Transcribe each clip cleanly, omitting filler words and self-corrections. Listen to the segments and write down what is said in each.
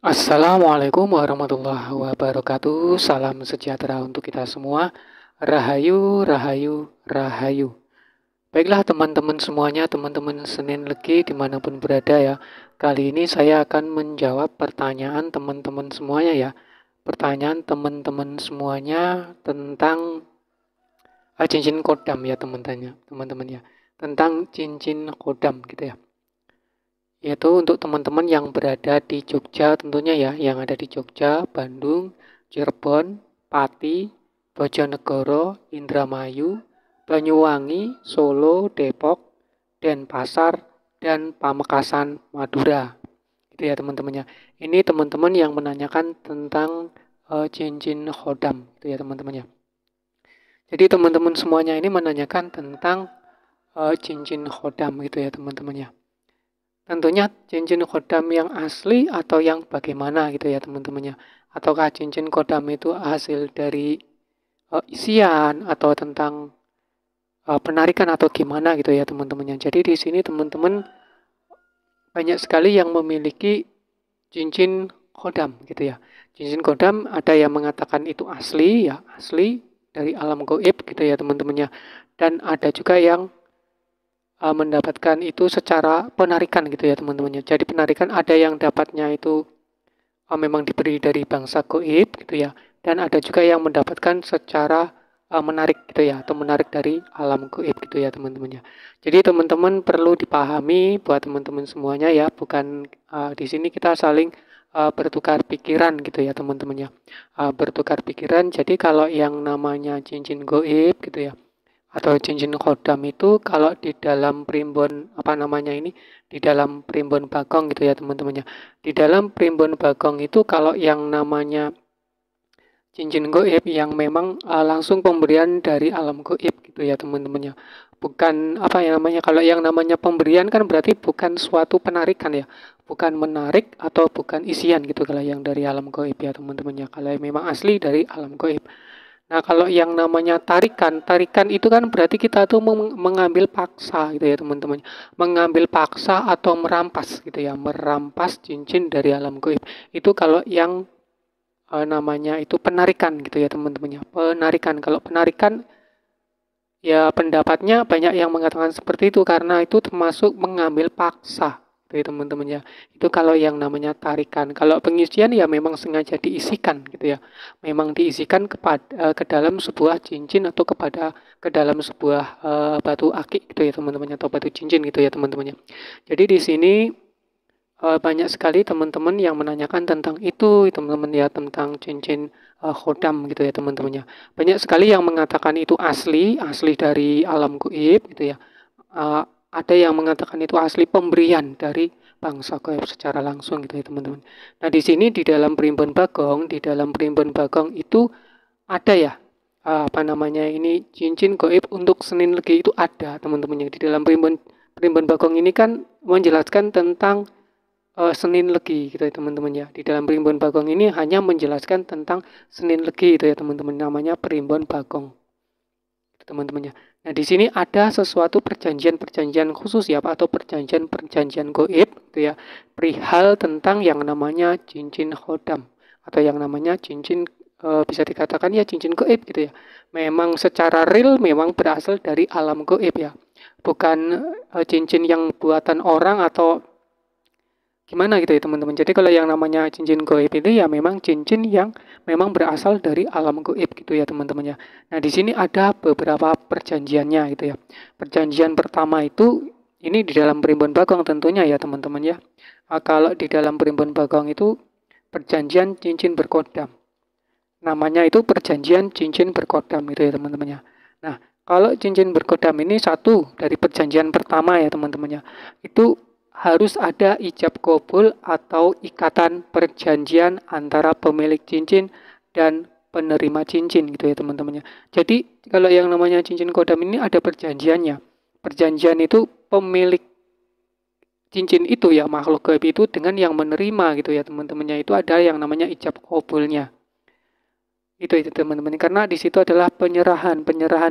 Assalamualaikum warahmatullahi wabarakatuh. Salam sejahtera untuk kita semua. Rahayu, rahayu, rahayu. Baiklah teman-teman semuanya, teman-teman Senin Legi dimanapun berada ya. Kali ini saya akan menjawab pertanyaan teman-teman semuanya ya. Pertanyaan teman-teman semuanya tentang cincin kodam ya teman-teman ya. Tentang cincin kodam gitu ya. Yaitu untuk teman-teman yang berada di Jogja tentunya ya, yang ada di Jogja, Bandung, Cirebon, Pati, Bojonegoro, Indramayu, Banyuwangi, Solo, Depok, Denpasar, dan Pamekasan, Madura. Itu ya teman-temannya. Ini teman-teman yang menanyakan tentang cincin hodam, itu ya teman-temannya. Jadi teman-teman semuanya ini menanyakan tentang cincin hodam gitu ya teman-temannya. Tentunya cincin kodam yang asli atau yang bagaimana gitu ya teman-temannya. Ataukah cincin kodam itu hasil dari isian atau tentang penarikan atau gimana gitu ya teman-temannya. Jadi di sini teman-teman banyak sekali yang memiliki cincin kodam gitu ya. Cincin kodam ada yang mengatakan itu asli ya, asli dari alam goib gitu ya teman-temannya. Dan ada juga yang mendapatkan itu secara penarikan gitu ya teman-temannya. Jadi penarikan ada yang dapatnya itu memang diberi dari bangsa goib gitu ya. Dan ada juga yang mendapatkan secara menarik gitu ya, atau menarik dari alam goib gitu ya teman-temannya. Jadi teman-teman perlu dipahami buat teman-teman semuanya ya, bukan di sini kita saling bertukar pikiran gitu ya teman-temannya. Bertukar pikiran. Jadi kalau yang namanya cincin goib gitu ya, atau cincin kodam itu kalau di dalam primbon apa namanya ini, di dalam primbon bagong gitu ya teman-temannya. Di dalam primbon bagong itu kalau yang namanya cincin goib yang memang langsung pemberian dari alam goib gitu ya teman-temannya. Bukan apa ya namanya, kalau yang namanya pemberian kan berarti bukan suatu penarikan ya, bukan menarik atau bukan isian gitu kalau yang dari alam goib ya teman-temannya. Kalau yang memang asli dari alam goib. Nah, kalau yang namanya tarikan, tarikan itu kan berarti kita tuh mengambil paksa gitu ya teman-teman. Mengambil paksa atau merampas gitu ya, merampas cincin dari alam goib. Itu kalau yang namanya itu penarikan gitu ya teman-temannya. Penarikan, kalau penarikan ya pendapatnya banyak yang mengatakan seperti itu karena itu termasuk mengambil paksa gitu ya teman-temannya. Itu kalau yang namanya tarikan. Kalau pengisian ya memang sengaja diisikan gitu ya. Memang diisikan ke dalam sebuah cincin atau ke dalam sebuah batu akik gitu ya teman-temannya, atau batu cincin gitu ya teman-temannya. Jadi di sini banyak sekali teman-teman yang menanyakan tentang itu teman-teman ya, tentang cincin khodam gitu ya teman-temannya. Banyak sekali yang mengatakan itu asli, asli dari alam gaib gitu ya. Uh, ada yang mengatakan itu asli pemberian dari bangsa gaib secara langsung gitu ya teman-teman. Nah di sini di dalam primbon bagong itu ada ya, apa namanya ini, cincin gaib untuk Senin Legi itu ada teman-teman. Yang di dalam primbon bagong ini kan menjelaskan tentang Senin Legi gitu ya teman-teman ya. Di dalam Primbon Bagong ini hanya menjelaskan tentang Senin Legi itu ya teman-teman. Namanya Primbon Bagong gitu, teman-teman ya. Nah di sini ada sesuatu perjanjian-perjanjian khusus ya Pak, atau perjanjian-perjanjian goib gitu ya. Perihal tentang yang namanya cincin khodam atau yang namanya cincin bisa dikatakan ya cincin goib gitu ya. Memang secara real memang berasal dari alam goib ya. Bukan cincin yang buatan orang atau gimana gitu ya teman-teman. Jadi kalau yang namanya cincin goib itu ya memang cincin yang memang berasal dari alam goib gitu ya teman-teman ya. Nah di sini ada beberapa perjanjiannya gitu ya. Perjanjian pertama itu ini di dalam Primbon Bagong tentunya ya teman-teman ya. Kalau di dalam Primbon Bagong itu perjanjian cincin berkodam. Namanya itu perjanjian cincin berkodam itu ya teman-teman ya. Nah kalau cincin berkodam ini satu dari perjanjian pertama ya teman-teman ya. Itu harus ada ijab kabul atau ikatan perjanjian antara pemilik cincin dan penerima cincin gitu ya teman-temannya. Jadi kalau yang namanya cincin kodam ini ada perjanjiannya. Perjanjian itu pemilik cincin itu ya, makhluk gaib itu dengan yang menerima gitu ya teman-temannya, itu ada yang namanya ijab kabulnya. Itu teman-teman, karena di situ adalah penyerahan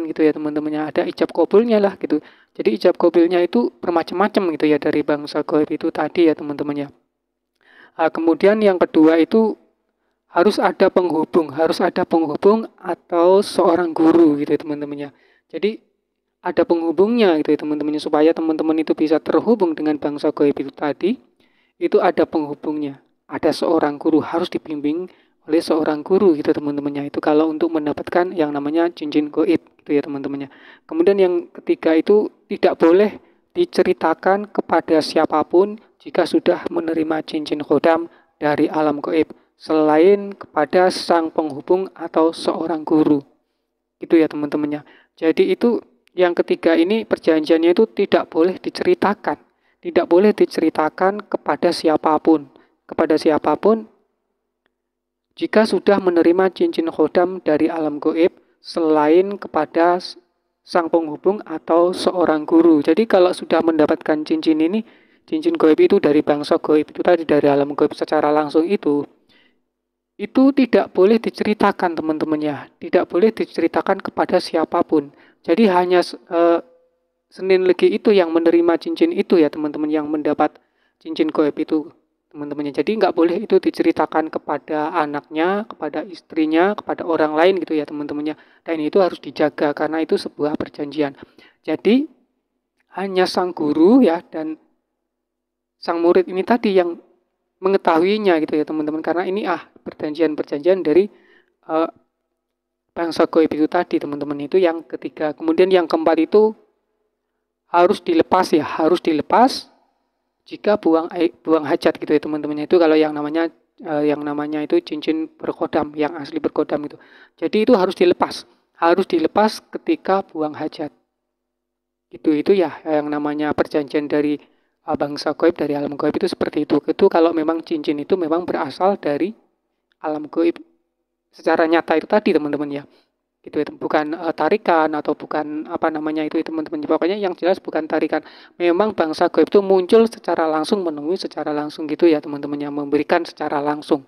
gitu ya teman-temannya, ada ijab kabulnya lah gitu. Jadi ijab kabulnya itu bermacam-macam gitu ya dari bangsa gaib itu tadi ya teman-temannya. Kemudian yang kedua itu harus ada penghubung atau seorang guru gitu ya teman-temannya. Jadi ada penghubungnya gitu ya teman-temannya, supaya teman-teman itu bisa terhubung dengan bangsa gaib itu tadi. Itu ada penghubungnya, ada seorang guru, harus dibimbing oleh seorang guru gitu teman-temannya. Itu kalau untuk mendapatkan yang namanya cincin gaib gitu ya teman-temannya. Kemudian yang ketiga itu tidak boleh diceritakan kepada siapapun jika sudah menerima cincin khodam dari alam gaib selain kepada sang penghubung atau seorang guru. Itu ya teman-temannya. Jadi itu yang ketiga ini perjanjiannya itu tidak boleh diceritakan. Tidak boleh diceritakan kepada siapapun. Kepada siapapun jika sudah menerima cincin khodam dari alam gaib selain kepada sang penghubung atau seorang guru. Jadi kalau sudah mendapatkan cincin ini, cincin gaib itu dari bangsa gaib itu tadi, dari alam gaib secara langsung itu tidak boleh diceritakan teman-temannya, tidak boleh diceritakan kepada siapapun. Jadi hanya Senin Legi itu yang menerima cincin itu ya teman-teman, yang mendapat cincin gaib itu teman-temannya. Jadi nggak boleh itu diceritakan kepada anaknya, kepada istrinya, kepada orang lain gitu ya teman-temannya. Dan itu harus dijaga karena itu sebuah perjanjian. Jadi hanya sang guru ya dan sang murid ini tadi yang mengetahuinya gitu ya teman-teman, karena ini perjanjian-perjanjian dari bangsa gaib itu tadi teman-teman. Itu yang ketiga. Kemudian yang keempat itu harus dilepas jika buang hajat gitu ya teman-teman. Itu kalau yang namanya itu cincin berkodam, yang asli berkodam itu. Jadi itu harus dilepas ketika buang hajat. Itu ya yang namanya perjanjian dari bangsa gaib, dari alam gaib itu seperti itu. Itu kalau memang cincin itu memang berasal dari alam gaib secara nyata itu tadi teman-teman ya. Gitu ya, bukan tarikan atau bukan apa namanya itu teman-teman. Pokoknya yang jelas bukan tarikan. Memang bangsa gaib itu muncul secara langsung, menemui secara langsung gitu ya teman-teman, yang memberikan secara langsung.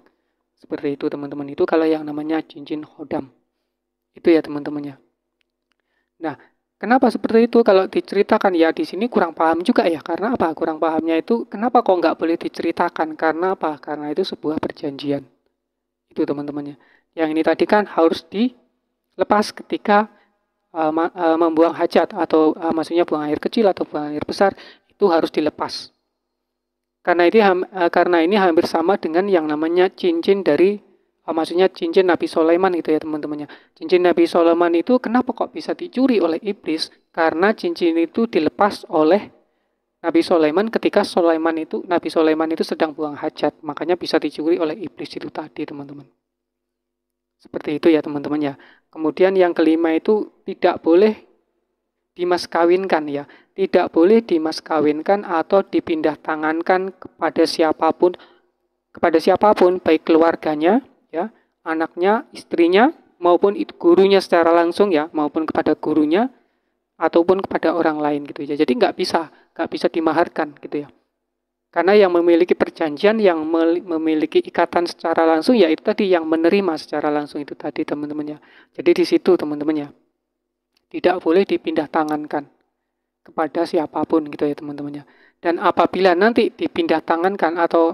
Seperti itu teman-teman. Itu kalau yang namanya cincin khodam. Itu ya teman-temannya. Nah, kenapa seperti itu? Kalau diceritakan ya di sini kurang paham juga ya. Karena apa? Kurang pahamnya itu kenapa kok nggak boleh diceritakan? Karena apa? Karena itu sebuah perjanjian. Itu teman-temannya. Yang ini tadi kan harus dilepas ketika membuang hajat atau maksudnya buang air kecil atau buang air besar, itu harus dilepas. Karena ini hampir sama dengan yang namanya cincin dari maksudnya cincin Nabi Sulaiman itu ya teman-temannya. Cincin Nabi Sulaiman itu kenapa kok bisa dicuri oleh iblis? Karena cincin itu dilepas oleh Nabi Sulaiman ketika Nabi Sulaiman itu sedang buang hajat. Makanya bisa dicuri oleh iblis itu tadi teman-teman. Seperti itu ya teman-teman ya. Kemudian yang kelima itu tidak boleh dimaskawinkan ya. Tidak boleh dimaskawinkan atau dipindah tangankan kepada siapapun baik keluarganya ya, anaknya, istrinya maupun gurunya secara langsung ya, maupun kepada gurunya ataupun kepada orang lain gitu ya. Jadi nggak bisa dimaharkan gitu ya. Karena yang memiliki perjanjian, yang memiliki ikatan secara langsung, ya itu tadi yang menerima secara langsung itu tadi teman-temannya. Jadi di situ teman-temannya. Tidak boleh dipindah tangankan kepada siapapun gitu ya teman-temannya. Dan apabila nanti dipindah tangankan atau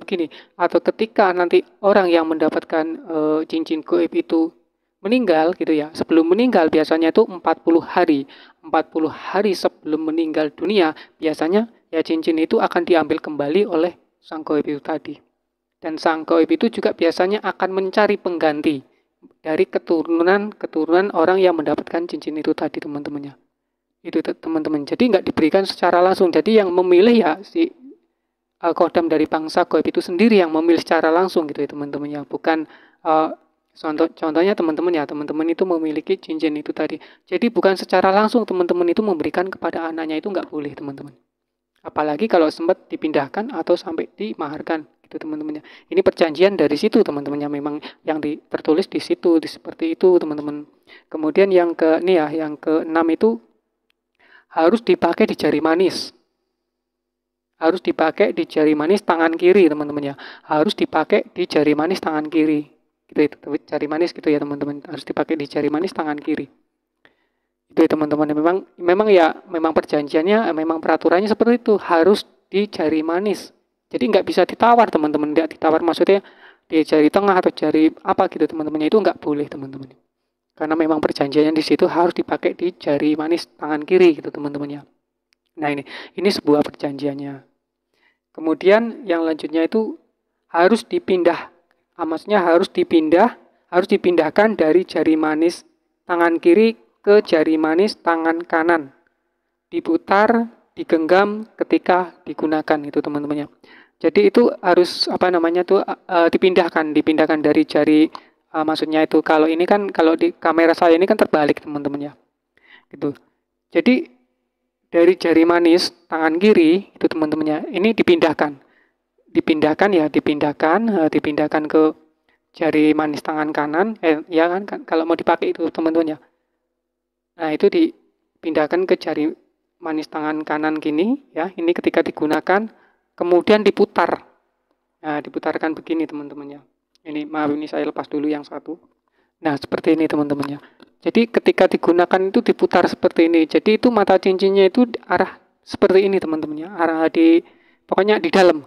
begini, atau ketika nanti orang yang mendapatkan cincin gaib itu meninggal gitu ya. Sebelum meninggal biasanya itu 40 hari. 40 hari sebelum meninggal dunia biasanya ya cincin itu akan diambil kembali oleh sang gaib itu tadi. Dan sang gaib itu juga biasanya akan mencari pengganti dari keturunan orang yang mendapatkan cincin itu tadi teman-temannya. Itu teman-teman. Jadi nggak diberikan secara langsung. Jadi yang memilih ya si khodam dari bangsa gaib itu sendiri yang memilih secara langsung gitu ya teman-temannya. Bukan contohnya teman-teman itu memiliki cincin itu tadi. Jadi bukan secara langsung teman-teman itu memberikan kepada anaknya, itu nggak boleh teman-teman. Apalagi kalau sempat dipindahkan atau sampai dimaharkan gitu teman-temannya. Ini perjanjian dari situ teman-temannya, memang yang tertulis di situ seperti itu teman-teman. Kemudian yang keenam itu harus dipakai di jari manis. Harus dipakai di jari manis tangan kiri teman-teman ya. Harus dipakai di jari manis tangan kiri. Gitu jari manis gitu ya teman-teman. Harus dipakai di jari manis tangan kiri. Itu ya teman-teman. Memang perjanjiannya, memang peraturannya seperti itu. Harus di jari manis Jadi nggak bisa ditawar teman-teman, nggak ditawar maksudnya di jari tengah atau jari apa gitu teman-temannya, itu nggak boleh teman-teman. Karena memang perjanjiannya di situ harus dipakai di jari manis tangan kiri gitu teman-temannya. Nah ini sebuah perjanjiannya. Kemudian yang lanjutnya itu harus dipindah. Maksudnya harus dipindahkan dari jari manis tangan kiri ke jari manis tangan kanan. Diputar, digenggam ketika digunakan itu teman-temannya. Jadi itu harus dipindahkan dari jari, maksudnya itu kalau ini kan, kalau di kamera saya ini kan terbalik teman-temannya. Gitu. Jadi dari jari manis tangan kiri itu teman-temannya ini dipindahkan ke jari manis tangan kanan, ya kan kalau mau dipakai itu teman-temannya. Nah, itu dipindahkan ke jari manis tangan kanan gini ya. Ini ketika digunakan kemudian diputar. Nah, diputarkan begini teman-temannya. Ini maaf, ini saya lepas dulu yang satu. Nah, seperti ini teman-temannya. Jadi ketika digunakan itu diputar seperti ini. Jadi itu mata cincinnya itu arah seperti ini teman-temannya. Arah pokoknya di dalam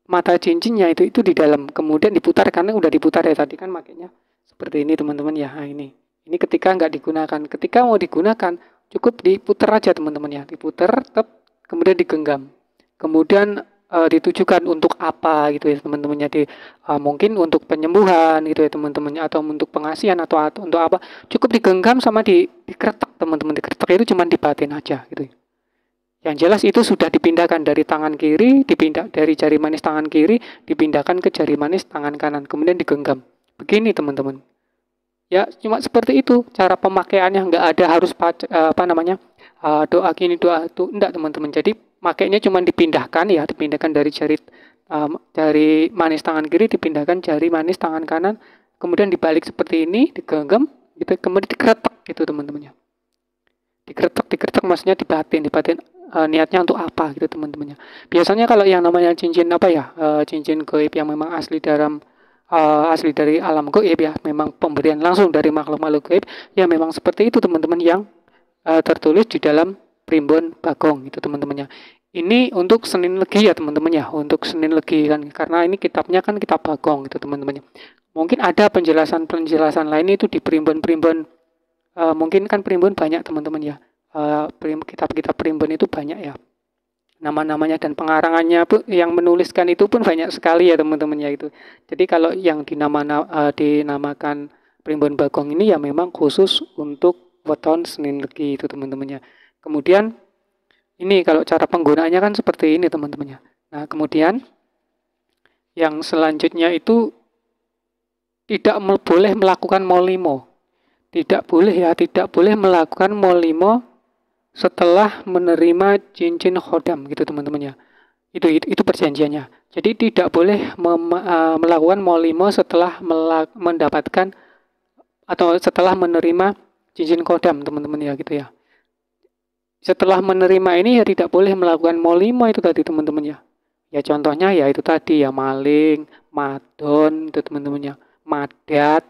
mata cincinnya itu di dalam. Kemudian diputar karena udah diputar ya tadi kan makanya seperti ini teman-teman ya. Nah, ini ketika nggak digunakan. Ketika mau digunakan cukup diputar aja teman-teman ya. Diputar, kemudian digenggam. Kemudian ditujukan untuk apa gitu ya teman-teman. Jadi mungkin untuk penyembuhan gitu ya teman-teman, atau untuk pengasihan atau untuk apa, cukup digenggam sama dikeretak teman-teman. Dikeretak itu cuma dibatin aja gitu. Yang jelas itu sudah dipindahkan dari tangan kiri, dari jari manis tangan kiri dipindahkan ke jari manis tangan kanan, kemudian digenggam. Begini teman-teman. Ya cuma seperti itu cara pemakaiannya, nggak ada harus doa gini doa itu, enggak teman-teman. Jadi makainya cuma dipindahkan dari jari manis tangan kiri dipindahkan jari manis tangan kanan, kemudian dibalik seperti ini, digenggam gitu, kemudian dikeretak gitu teman-temannya. Dikeretak maksudnya dibatin niatnya untuk apa gitu teman-temannya. Biasanya kalau yang namanya cincin cincin gaib yang memang asli dari alam gaib ya, memang pemberian langsung dari makhluk-makhluk gaib ya, memang seperti itu teman-teman yang tertulis di dalam primbon bagong itu teman-temannya. Ini untuk Senin Legi ya teman-teman ya, untuk Senin Legi kan, karena ini kitabnya kan kitab bagong itu teman-temannya. Mungkin ada penjelasan lain itu di primbon, mungkin kan primbon banyak teman-teman ya, kitab-kitab primbon itu banyak ya, nama-namanya dan pengarangannya pun, yang menuliskan itu pun banyak sekali ya teman-teman ya itu. Jadi kalau yang dinamakan primbon bagong ini ya memang khusus untuk weton Senin Legi itu teman-temannya. Kemudian ini kalau cara penggunaannya kan seperti ini teman-temannya. Nah kemudian yang selanjutnya itu tidak boleh melakukan molimo. Tidak boleh melakukan molimo setelah menerima cincin khodam gitu teman-temannya. Itu perjanjiannya. Jadi tidak boleh melakukan molimo setelah mendapatkan atau setelah menerima cincin khodam teman-teman ya gitu ya. Setelah menerima ini ya tidak boleh melakukan molimo itu tadi teman-teman ya. Ya contohnya ya itu tadi ya, maling, madon itu teman-teman ya, madat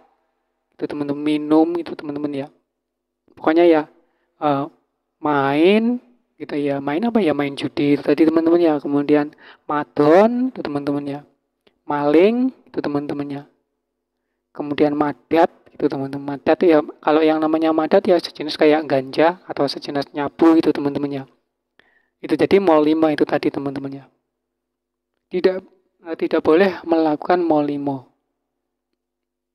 itu teman-teman, minum itu teman-teman ya. Pokoknya ya main gitu ya, main judi itu tadi teman-teman ya. Kemudian madon itu teman-teman ya, maling itu teman-teman ya. Kemudian madat itu teman-teman. Madat ya, kalau yang namanya madat ya sejenis kayak ganja atau sejenis nyabu itu teman-teman ya. Itu jadi molimo itu tadi teman-teman ya. Tidak boleh melakukan molimo.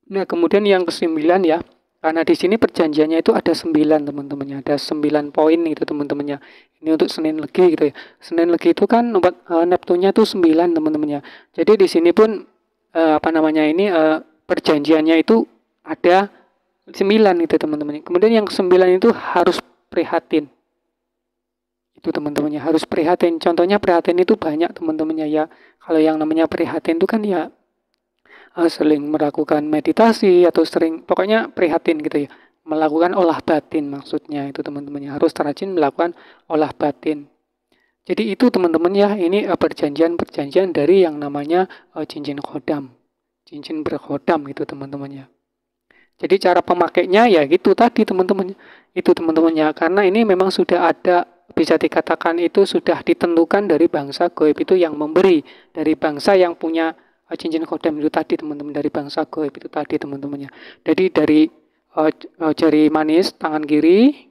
Nah kemudian yang ke-9 ya, karena di sini perjanjiannya itu ada 9 teman-teman ya, ada 9 poin itu teman-teman ya. Ini untuk Senin Legi gitu ya. Senin Legi itu kan Neptunnya tuh 9 teman-teman ya. Jadi di sini pun perjanjiannya itu ada 9 itu teman-teman. Kemudian yang ke-9 itu harus prihatin. Itu teman-temannya harus prihatin. Contohnya prihatin itu banyak teman-temannya ya. Kalau yang namanya prihatin itu kan ya sering melakukan meditasi atau pokoknya prihatin gitu ya. Melakukan olah batin maksudnya itu teman-temannya. Harus rajin melakukan olah batin. Jadi itu teman-teman ya, ini perjanjian dari yang namanya cincin khodam. Cincin berkhodam itu teman-temannya. Jadi cara pemakainya ya gitu tadi teman-teman. Itu teman-temannya, karena ini memang sudah ada bisa dikatakan itu sudah ditentukan dari bangsa goib itu yang memberi, dari bangsa yang punya cincin khodam itu tadi teman-teman, dari bangsa goib itu tadi teman-temannya. Jadi dari jari manis tangan kiri,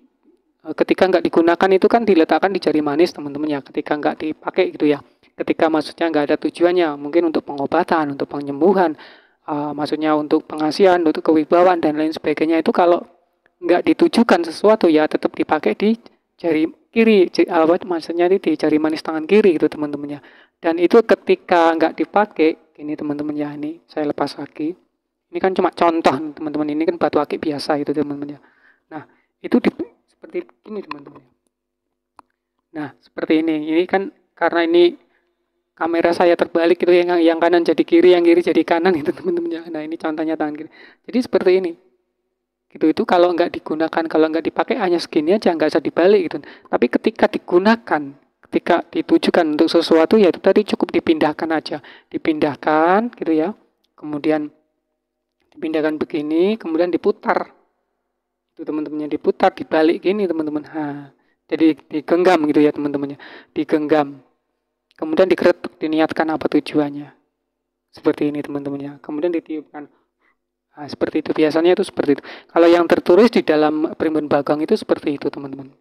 ketika nggak digunakan itu kan diletakkan di jari manis teman-teman ya, ketika nggak dipakai gitu ya, ketika maksudnya nggak ada tujuannya, mungkin untuk pengobatan, untuk penyembuhan, maksudnya untuk pengasihan, untuk kewibawaan dan lain sebagainya, itu kalau nggak ditujukan sesuatu ya tetap dipakai di jari kiri, maksudnya di jari manis tangan kiri gitu teman-temannya. Dan itu ketika nggak dipakai, ini teman-teman ya, ini saya lepas lagi. Ini kan cuma contoh teman-teman, ini kan batu akik biasa itu teman-teman ya. Nah, itu seperti ini teman-teman. Nah, seperti ini. Ini kan karena ini kamera saya terbalik gitu, yang kanan jadi kiri, yang kiri jadi kanan itu teman-teman ya. Nah, ini contohnya tangan kiri. Jadi seperti ini. Gitu, itu kalau nggak digunakan, kalau nggak dipakai hanya segini aja, nggak usah dibalik gitu. Tapi ketika digunakan, ketika ditujukan untuk sesuatu, ya itu tadi cukup dipindahkan aja, dipindahkan gitu ya, kemudian dipindahkan begini, kemudian diputar, itu teman-temannya, diputar, dibalik gini teman-teman. Jadi digenggam gitu ya teman-temannya, digenggam, kemudian dikeretuk, diniatkan apa tujuannya, seperti ini teman-temannya, kemudian ditiupkan. Nah, seperti itu biasanya, itu seperti itu. Kalau yang tertulis di dalam Primbon Bagong itu seperti itu teman-teman.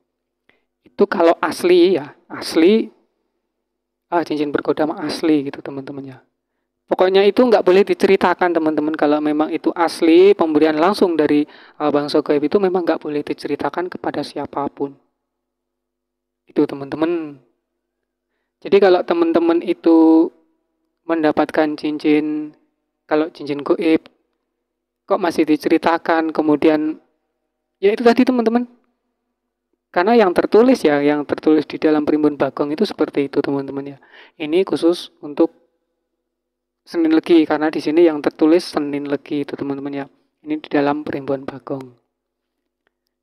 Itu kalau asli ya, asli cincin berkodam asli gitu teman-temannya. Pokoknya itu nggak boleh diceritakan teman-teman. Kalau memang itu asli, pemberian langsung dari bangsa gaib, itu memang nggak boleh diceritakan kepada siapapun. Itu teman-teman. Jadi kalau teman-teman itu mendapatkan cincin, kalau cincin gaib kok masih diceritakan, kemudian ya itu tadi teman-teman, karena yang tertulis di dalam Primbon Bagong itu seperti itu teman-teman ya. Ini khusus untuk Senin Legi, karena di sini yang tertulis Senin Legi itu teman-teman ya. Ini di dalam Primbon Bagong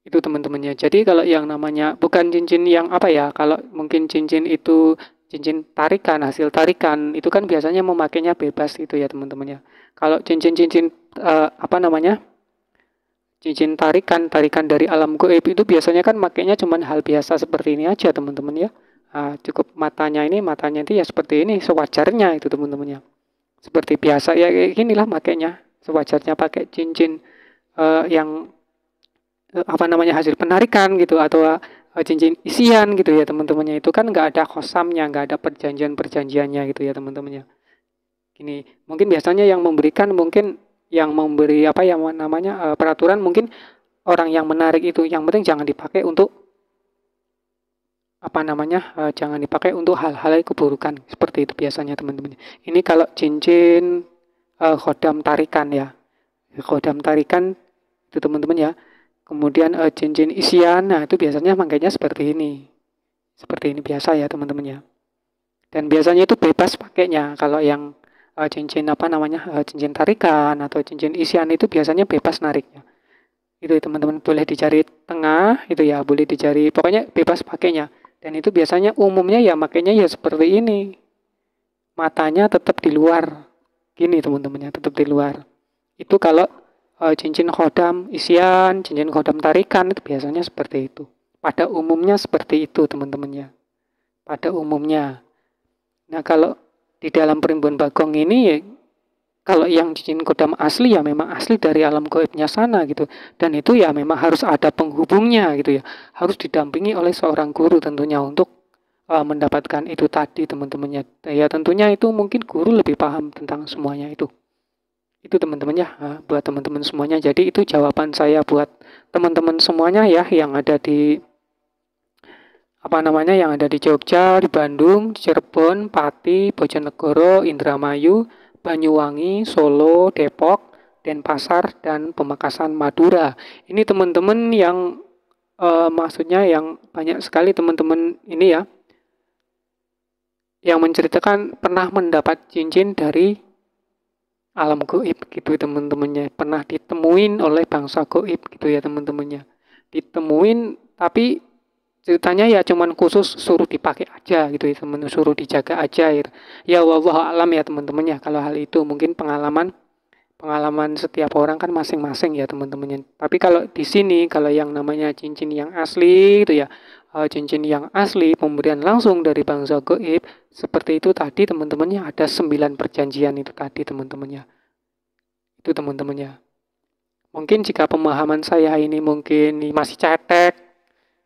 itu teman-temannya. Jadi kalau yang namanya bukan cincin yang apa ya, kalau mungkin cincin itu cincin tarikan, hasil tarikan itu kan biasanya memakainya bebas itu ya teman-teman ya. Kalau cincin-cincin cincin tarikan dari alam gaib itu biasanya kan makainya cuma hal biasa seperti ini aja teman-teman ya. Cukup matanya itu ya seperti ini, sewajarnya itu teman-teman ya. Seperti biasa ya, kayak inilah makainya, sewajarnya pakai cincin yang hasil penarikan gitu, atau cincin isian gitu ya teman-temannya. Itu kan nggak ada khosamnya, nggak ada perjanjiannya gitu ya teman-temannya. Ini mungkin biasanya yang memberikan, mungkin yang memberi peraturan, mungkin orang yang menarik itu, yang penting jangan dipakai untuk jangan dipakai untuk hal-hal keburukan, seperti itu biasanya teman-teman. Ini kalau cincin khodam tarikan ya, khodam tarikan itu teman-teman ya. Kemudian cincin isian, nah itu biasanya makanya seperti ini biasa ya teman-teman ya. Dan biasanya itu bebas pakainya. Kalau yang cincin cincin tarikan atau cincin isian itu biasanya bebas nariknya. Itu teman-teman, boleh dicari tengah itu ya, boleh dicari, pokoknya bebas pakainya. Dan itu biasanya umumnya ya makanya ya seperti ini. Matanya tetap di luar. Gini teman-temannya, tetap di luar. Itu kalau cincin khodam isian, cincin khodam tarikan itu biasanya seperti itu. Pada umumnya seperti itu teman-temannya. Pada umumnya. Nah, kalau di dalam Primbon Bagong ini ya, kalau yang cincin khodam asli ya memang asli dari alam gaibnya sana gitu. Dan itu ya memang harus ada penghubungnya gitu ya. Harus didampingi oleh seorang guru tentunya untuk mendapatkan itu tadi teman-temannya. Ya tentunya itu mungkin guru lebih paham tentang semuanya itu. Itu teman-teman ya, buat teman-teman semuanya. Jadi itu jawaban saya buat teman-teman semuanya ya, yang ada di yang ada di Jogja, di Bandung, Cirebon, Pati, Bojonegoro, Indramayu, Banyuwangi, Solo, Depok, Denpasar, dan Pamekasan, Madura. Ini teman-teman yang maksudnya yang banyak sekali teman-teman ini ya, yang menceritakan pernah mendapat cincin dari alam gaib gitu teman-temannya, pernah ditemuin oleh bangsa gaib gitu ya teman-temannya, ditemuin, tapi ceritanya ya cuman khusus suruh dipakai aja gitu ya teman, suruh dijaga aja gitu. Ya wallahu alam ya teman-temannya, kalau hal itu mungkin pengalaman setiap orang kan masing-masing ya teman-temannya. Tapi kalau di sini, kalau yang namanya cincin yang asli gitu ya, cincin yang asli, pemberian langsung dari bangsa gaib, seperti itu tadi teman-temannya, ada 9 perjanjian itu tadi teman-temannya. Itu teman-temannya. Mungkin jika pemahaman saya ini mungkin masih cetek,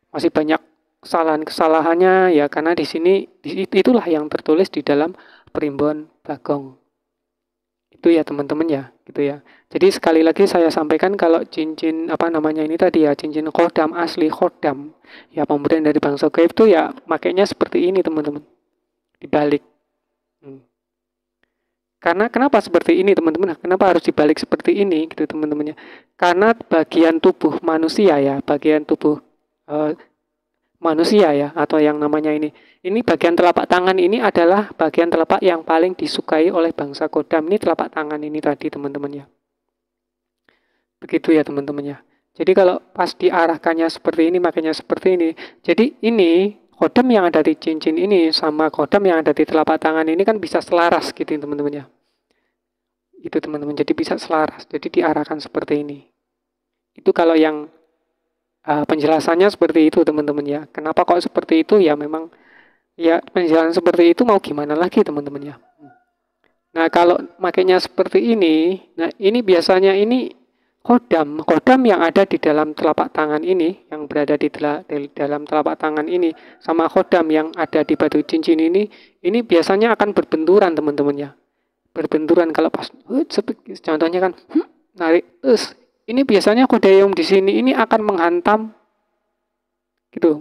masih banyak kesalahan-kesalahannya ya, karena di sini itulah yang tertulis di dalam Primbon Bagong. Itu ya teman-teman ya, gitu ya. Jadi sekali lagi saya sampaikan kalau cincin ini tadi ya, cincin khodam asli khodam, ya pemberian dari bangsa gaib itu ya makainya seperti ini teman-teman. Dibalik. Karena kenapa seperti ini teman-teman? Kenapa harus dibalik seperti ini gitu teman-temannya? Karena bagian tubuh manusia ya, bagian tubuh manusia ya, atau yang namanya ini bagian telapak tangan ini adalah bagian telapak yang paling disukai oleh bangsa Kodam. Ini telapak tangan ini tadi teman-teman ya. Begitu ya teman-teman ya. Jadi kalau pas diarahkannya seperti ini, makanya seperti ini. Jadi ini kodam yang ada di cincin ini sama kodam yang ada di telapak tangan ini kan bisa selaras gitu teman-teman ya. Itu teman-teman, jadi bisa selaras. Jadi diarahkan seperti ini. Itu kalau yang penjelasannya seperti itu teman-teman ya. Kenapa kok seperti itu ya, memang ya penjelasan seperti itu mau gimana lagi teman-teman ya. Nah kalau makanya seperti ini, nah ini biasanya ini kodam yang ada di dalam telapak tangan ini, yang berada di dalam telapak tangan ini, sama kodam yang ada di batu cincin ini biasanya akan berbenturan teman-teman ya. Berbenturan kalau pas, contohnya kan, narik, terus ini biasanya kodayom di sini ini akan menghantam, gitu,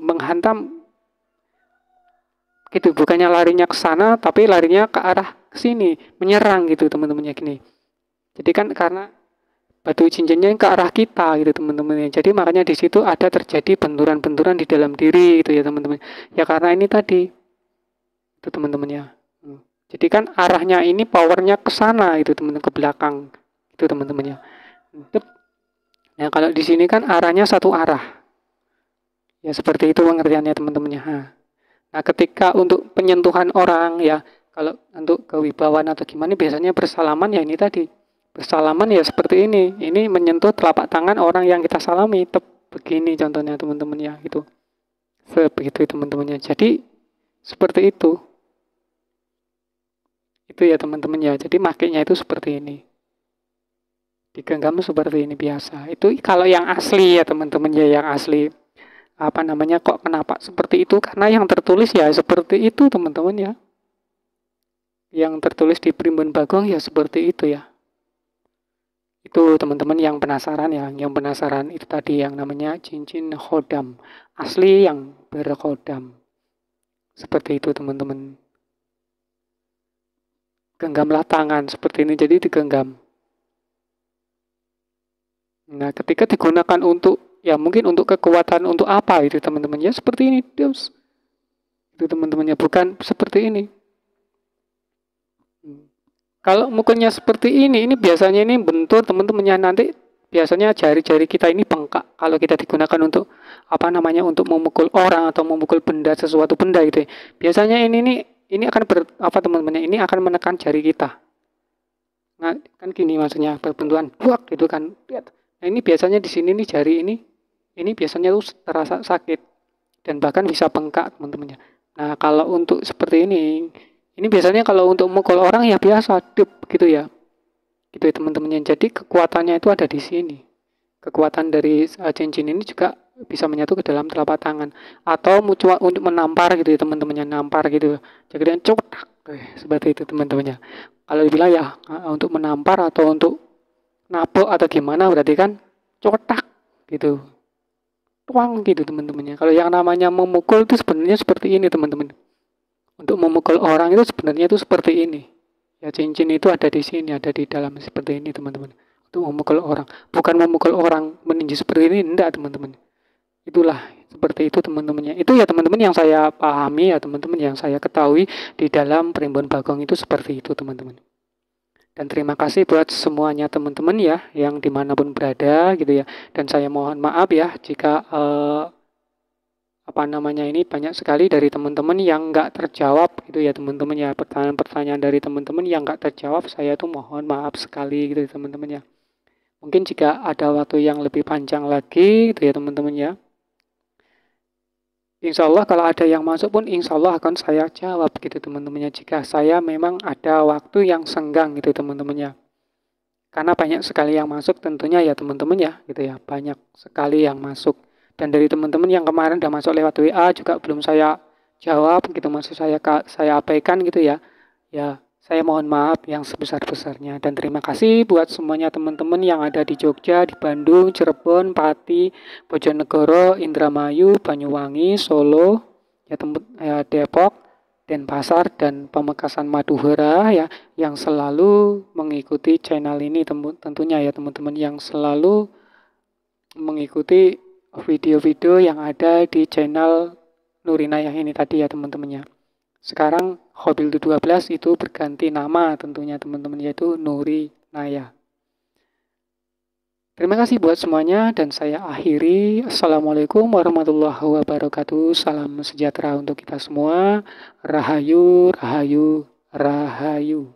gitu, bukannya larinya ke sana, tapi larinya ke arah ke sini, menyerang gitu teman-temannya gini. Jadi kan karena batu cincinnya ke arah kita gitu teman-teman. Jadi makanya di situ ada terjadi benturan-benturan di dalam diri gitu ya teman-teman. Ya karena ini tadi itu teman-temannya. Jadi kan arahnya ini powernya ke sana itu teman-teman, ke belakang itu teman-temannya. Nah kalau di sini kan arahnya satu arah. Ya seperti itu pengertiannya teman-temannya. Nah ketika untuk penyentuhan orang ya, kalau untuk kewibawaan atau gimana biasanya bersalaman ya ini tadi. Bersalaman ya seperti ini. Ini menyentuh telapak tangan orang yang kita salami. Begini contohnya teman-teman ya gitu. Begitu teman-temannya. Jadi seperti itu. Itu ya teman-teman ya. Jadi makainya itu seperti ini. Digenggam seperti ini biasa. Itu kalau yang asli ya teman-teman ya, yang asli. Kok kenapa seperti itu? Karena yang tertulis ya seperti itu teman-teman ya. Yang tertulis di Primbon Bagong ya seperti itu ya. Itu teman-teman yang penasaran ya, yang penasaran itu tadi yang namanya cincin khodam. Asli yang berkhodam. Seperti itu teman-teman. Genggamlah tangan seperti ini, jadi digenggam. Nah ketika digunakan untuk, ya mungkin untuk kekuatan, untuk apa itu teman-teman ya, seperti ini. Itu teman-temannya, bukan seperti ini. Kalau mukulnya seperti ini biasanya ini bentur teman-temannya, nanti biasanya jari-jari kita ini bengkak kalau kita digunakan untuk untuk memukul orang atau memukul benda, sesuatu benda gitu ya. Biasanya ini akan teman-temannya, ini akan menekan jari kita. Nah, kan gini maksudnya, berbenturan buak gitu kan. Nah, ini biasanya di sini nih jari ini biasanya tuh terasa sakit dan bahkan bisa bengkak teman-temannya. Nah, kalau untuk seperti ini biasanya kalau untuk memukul orang ya biasa, gitu ya. Gitu ya teman-teman. Jadi kekuatannya itu ada di sini. Kekuatan dari cincin ini juga bisa menyatu ke dalam telapak tangan. Atau untuk menampar gitu ya teman-temannya, nampar gitu. Jadi cotak. Seperti itu teman-temannya. Kalau dibilang ya untuk menampar atau untuk nabok atau gimana berarti kan cotak gitu. Tuang gitu teman-temannya. Kalau yang namanya memukul itu sebenarnya seperti ini teman-teman. Untuk memukul orang itu sebenarnya itu seperti ini. Ya cincin itu ada di sini, ada di dalam seperti ini teman-teman. Untuk memukul orang, bukan memukul orang meninju seperti ini, enggak teman-teman. Itulah seperti itu teman-temannya. Itu ya teman-teman yang saya pahami ya teman-teman, yang saya ketahui di dalam Primbon Bagong itu seperti itu teman-teman. Dan terima kasih buat semuanya teman-teman ya, yang dimanapun berada gitu ya. Dan saya mohon maaf ya jika ini banyak sekali dari teman-teman yang nggak terjawab gitu ya teman-teman ya, pertanyaan-pertanyaan dari teman-teman yang nggak terjawab, saya tuh mohon maaf sekali gitu ya teman-teman ya. Mungkin jika ada waktu yang lebih panjang lagi gitu ya teman-teman ya, Insya Allah kalau ada yang masuk pun insya Allah akan saya jawab gitu teman-temannya. Jika saya memang ada waktu yang senggang gitu teman-temannya. Karena banyak sekali yang masuk tentunya ya teman-teman ya gitu ya. Banyak sekali yang masuk. Dan dari teman-teman yang kemarin udah masuk lewat WA juga belum saya jawab gitu. Maksud saya abaikan gitu ya. Ya saya mohon maaf yang sebesar-besarnya. Dan terima kasih buat semuanya teman-teman yang ada di Jogja, di Bandung, Cirebon, Pati, Bojonegoro, Indramayu, Banyuwangi, Solo, Depok, Denpasar, dan Pamekasan Madukera ya, yang selalu mengikuti channel ini tentunya ya teman-teman, yang selalu mengikuti video-video yang ada di channel Nurinayah ini tadi ya teman-temannya. Sekarang Khobil 12 itu berganti nama tentunya teman-teman, yaitu Nurinayah. Terima kasih buat semuanya dan saya akhiri. Assalamualaikum warahmatullahi wabarakatuh. Salam sejahtera untuk kita semua. Rahayu, rahayu, rahayu.